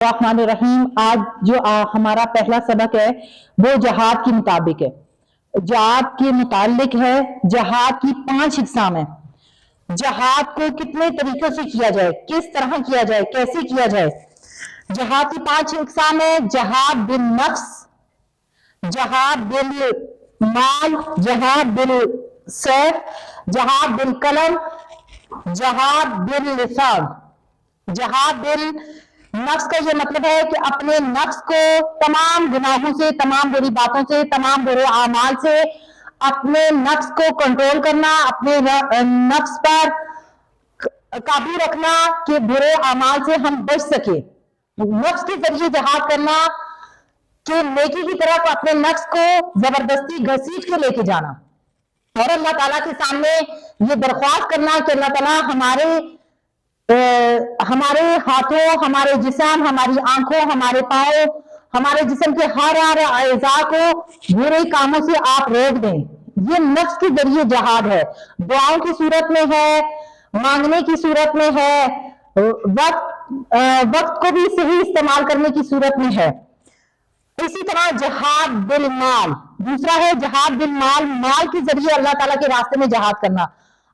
रहीम। आज जो हमारा पहला सबक है वो जहाद के मुताबिक है। जहाद के मुतालिक है। जहाद की 5 इकसाम है। जहाद को कितने तरीकों से किया जाए, किस तरह किया जाए, कैसे किया जाए। जहाद की 5 इकसाम है। जहाद बिल नफ्स, जहाद बिल माल, जहाद बिल सैफ, जहाद बिल कलम, जहाद बिल लिसान। जहाद बिल नफ्स का ये मतलब है कि अपने नफ्स को तमाम गुनाहों से, तमाम बुरी बातों से, तमाम बुरे आमाल से अपने नफ्स को कंट्रोल करना, अपने नफ्स पर काबू रखना कि बुरे आमाल से हम बच सके। नफ्स के जरिए जहाद करना कि नेकी की तरफ अपने नफ्स को जबरदस्ती घसीट के लेके जाना और अल्लाह ताला के सामने ये दरख्वास्त करना कि अल्लाह ताला हमारे हाथों, हमारे जिस्म, हमारी आंखों, हमारे पाँव, हमारे जिस्म के हर अज़ा को बुरे कामों से आप रोक दें। ये नफ्स के जरिए जहाद है। दुआओं की सूरत में है, मांगने की सूरत में है, वक्त को भी सही इस्तेमाल करने की सूरत में है। इसी तरह जहाद बिल माल, दूसरा है जहाद बिल माल। माल के जरिए अल्लाह ताला के रास्ते में जहाद करना।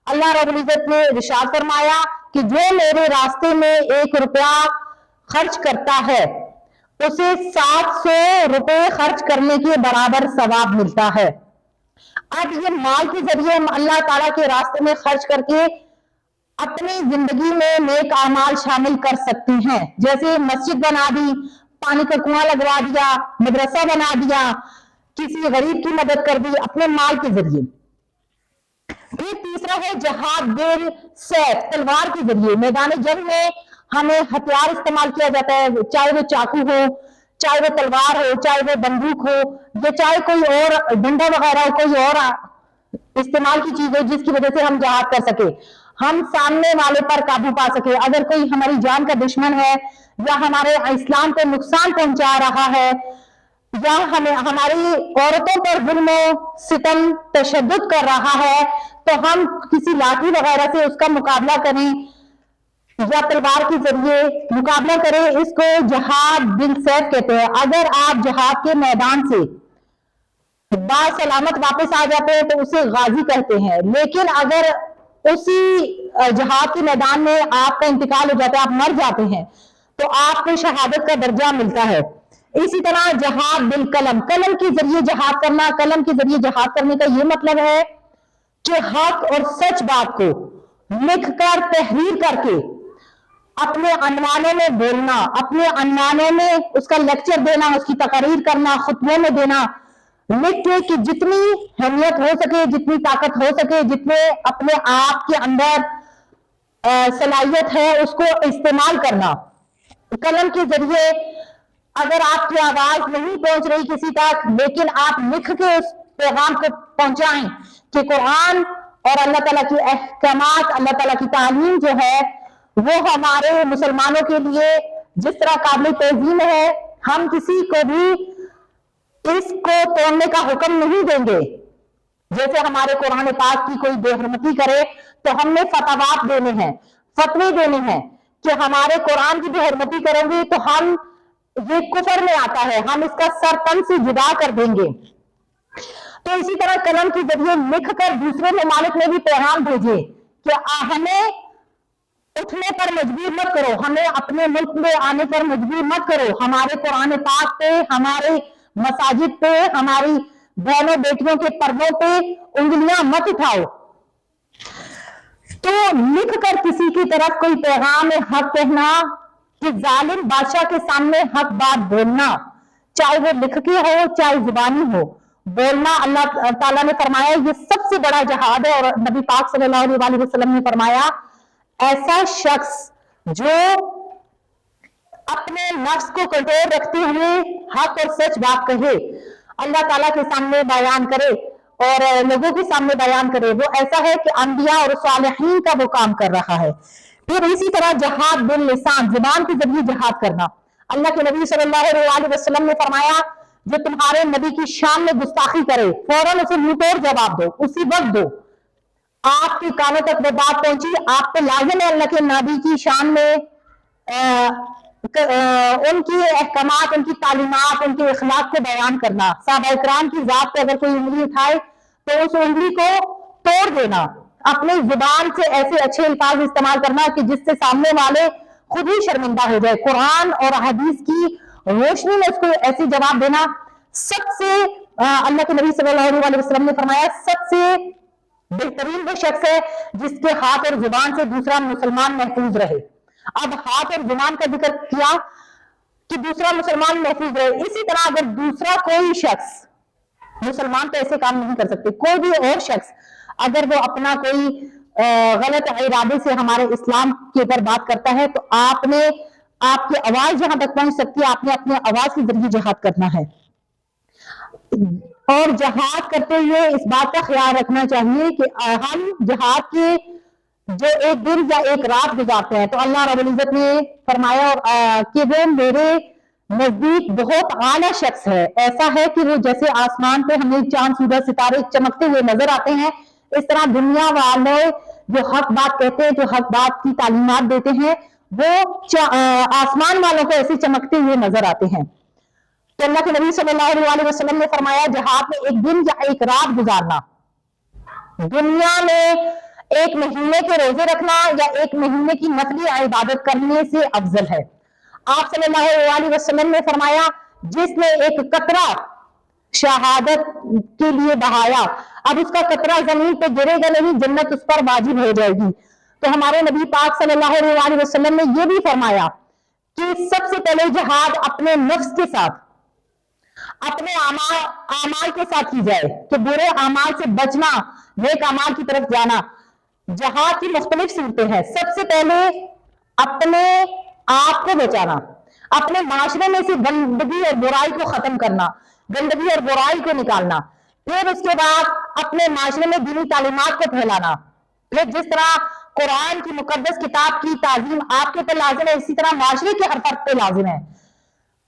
अल्लाह रब्बुल इज्जत ने इरशाद फरमाया कि जो मेरे रास्ते में 1 रुपया खर्च करता है उसे 700 रुपए खर्च करने के बराबर सवाब मिलता है। अब ये माल के जरिए हम अल्लाह ताला के रास्ते में खर्च करके अपनी जिंदगी में नेक आमाल शामिल कर सकते हैं। जैसे मस्जिद बना दी, पानी का कुआं लगवा दिया, मदरसा बना दिया, किसी गरीब की मदद कर दी अपने माल के जरिए। फिर तीसरा है जहाद बिल सैफ, तलवार के जरिए। मैदान जंग में हमें हथियार इस्तेमाल किया जाता है, चाहे वो चाकू हो, चाहे वो तलवार हो, चाहे वो बंदूक हो, या चाहे कोई और डंडा वगैरह हो, कोई और इस्तेमाल की चीज हो जिसकी वजह से हम जहाद कर सके, हम सामने वाले पर काबू पा सके। अगर कोई हमारी जान का दुश्मन है या हमारे इस्लाम को नुकसान पहुंचा रहा है या हमें हमारी औरतों पर जुल्म सितम तशद्दुद कर रहा है तो हम किसी लाठी वगैरह से उसका मुकाबला करें या तलवार के जरिए मुकाबला करें। इसको जहाद बिल सैफ कहते हैं। अगर आप जहाद के मैदान से बासलामत वापस आ जाते हैं तो उसे गाजी कहते हैं। लेकिन अगर उसी जहाद के मैदान में आपका इंतकाल हो जाता है, आप मर जाते हैं, तो आपको शहादत का दर्जा मिलता है। इसी तरह जहाद बिल कलम, कलम के जरिए जहाद करना। कलम के जरिए जहाद करने का यह मतलब है कि हक और सच बात को लिख कर तहरीर करके अपने अनवानों में बोलना, अपने अनवानों में उसका लेक्चर देना, उसकी तकरीर करना, खुतबों में देना, लिख के कि जितनी अहमियत हो सके, जितनी ताकत हो सके, जितने अपने आप के अंदर सलाहियत है उसको इस्तेमाल करना। कलम के जरिए अगर आपकी आवाज नहीं पहुंच रही किसी तक, लेकिन आप लिख के उस पैगाम को पहुंचाएं कि कुरान और अल्लाह ताला की अहकामात, अल्लाह ताला की तालीम जो है वो हमारे मुसलमानों के लिए जिस तरह काबिल तज़ीम है, हम किसी को भी इसको तोड़ने का हुक्म नहीं देंगे। जैसे हमारे कुरान पाक की कोई बेहरमती करे तो हमने फतवात देने हैं, फतवे देने हैं कि हमारे कुरान की बेहरमती करेंगे तो हम ये कुफर में आता है, हम इसका सर तन से जुदा कर देंगे। तो इसी तरह कलम के जरिए लिख कर दूसरे ममालिक में भी पैगाम भेजे कि हमें उठने पर मजबूर मत करो, हमें अपने मुल्क में आने पर मजबूर मत करो, हमारे कुरान पाक पे, हमारे मसाजिद पे, हमारी बहनों बेटियों के पर्दों पे उंगलियां मत उठाओ। तो लिख कर किसी की तरफ कोई पैगाम हक कहना कि जालिम बादशाह के सामने हक बात बोलना, चाहे वो लिख के हो चाहे जुबानी हो, बोलना अल्लाह ताला ने फरमाया ये सबसे बड़ा जहाद है। और नबी पाक सल्लल्लाहु अलैहि वसल्लम ने फरमाया ऐसा शख्स जो अपने नफ्स को कंट्रोल रखते हुए हक और सच बात कहे, अल्लाह ताला के सामने बयान करे और लोगों के सामने बयान करे, वो ऐसा है कि अंबिया और सालिहीन का वो काम कर रहा है। फिर इसी तरह जहाद बिल लिसान, जुबान के जरिए जहाद करना। अल्लाह के नबी सल्लल्लाहु अलैहि वसल्लम ने फरमाया जो तुम्हारे नबी की शान में गुस्ताखी करे फौरन उसे मुंहतोड़ जवाब दो, उसी वक्त दो। आपके कानों तक वो बात पहुंची, आप पे लाजिम है अल्लाह के नबी की शान में उनकी अहकामात, उनकी तालीमात, उनके अखलाक को बयान करना, साहबा इकराम की जात पे अगर कोई उंगली उठाए तो उस उंगली को तोड़ देना, अपनी जुबान से ऐसे अच्छे अल्फाज इस्तेमाल करना कि जिससे सामने वाले खुद ही शर्मिंदा हो जाए, कुरान और हदीस की रोशनी में उसको ऐसे जवाब देना। सबसे अल्लाह के नबी सल्लल्लाहु अलैहि वसल्लम ने फरमाया, सबसे बेहतरीन वो शख्स है जिसके हाथ और जुबान से दूसरा मुसलमान महफूज रहे। अब हाथ और जुबान का जिक्र किया कि दूसरा मुसलमान महफूज रहे। इसी तरह अगर दूसरा कोई शख्स, मुसलमान तो ऐसे काम नहीं कर सकते, कोई भी और शख्स अगर वो अपना कोई गलत इरादे से हमारे इस्लाम के ऊपर बात करता है तो आपने, आपकी आवाज जहां तक पहुंच सकती है, आपने अपने आवाज के जरिए जिहाद करना है। और जिहाद करते हुए इस बात का ख्याल रखना चाहिए कि हम जिहाद के जो एक दिन या एक रात गुजारते हैं तो अल्लाह रब्बुल इज्जत ने फरमाया कि वो मेरे नजदीक बहुत आला शख्स है, ऐसा है कि वो जैसे आसमान पे हमें चांद सूरज सितारे चमकते हुए नजर आते हैं, इस तरह दुनिया वाले जो हक बात कहते हैं, जो हक बात की तालीमात देते हैं, वो आसमान वालों को ऐसे चमकते हुए नजर आते हैं। तो अल्लाह के नबी सल्लल्लाहु अलैहि वसल्लम ने फरमाया, जिहाद में एक दिन या एक रात गुजारना, दुनिया में एक महीने के रोजे रखना या एक महीने की नफली इबादत करने से अफजल है। आप सल्लल्लाहु अलैहि वसल्लम ने फरमाया, जिसने एक कतरा शहादत के लिए बहाया, अब उसका कतरा जमीन पे गिरेगा नहीं, जन्नत उस पर वाजिब हो जाएगी। तो हमारे नबी पाक सल्लल्लाहु अलैहि वसल्लम ने यह भी फरमाया कि सबसे पहले जिहाद अपने नफ्स के साथ, अपने आमाल के साथ की जाए, कि बुरे आमाल से बचना, नेक आमाल की तरफ जाना। जिहाद की मुख्तलिफ सूरतें हैं। सबसे पहले अपने आप को बचाना, अपने माशरे में से गंदगी और बुराई को खत्म करना, गंदगी और बुराई को निकालना। फिर उसके बाद अपने माशरे में दीनी तालीमात को फैलाना। फिर जिस तरह कुरान की मुकद्दस किताब की ताजीम आपके ऊपर लाजिम है, इसी तरह माशरे के हर फर्द पे लाजिम है।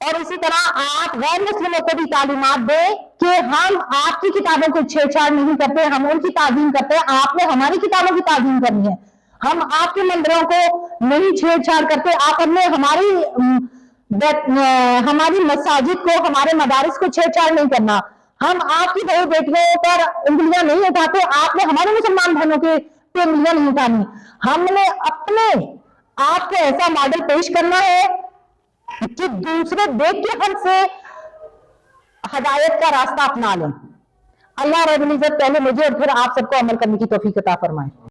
और इसी तरह आप गैर मुस्लिमों को भी तालीमात दें कि हम आपकी किताबों को छेड़छाड़ नहीं करते, हम उनकी ताजीम करते हैं, आपने हमारी किताबों की ताजीम करनी है। हम आपके मंदिरों को नहीं छेड़छाड़ करते, आप अपने हमारी मसाजिद को, हमारे मदारिस को छेड़छाड़ नहीं करना। हम आपकी बहू बेटियों पर उंगलियां नहीं उठाते, आपने हमारे मुसलमान बहनों के पे उंगलियां नहीं उठानी। हमने अपने आप को ऐसा मॉडल पेश करना है कि दूसरे देख के हमसे हदायत का रास्ता अपना लें। अल्लाह रब्बुल इज्जत पहले मुझे और फिर आप सबको अमल करने की तौफीक अता फरमाए।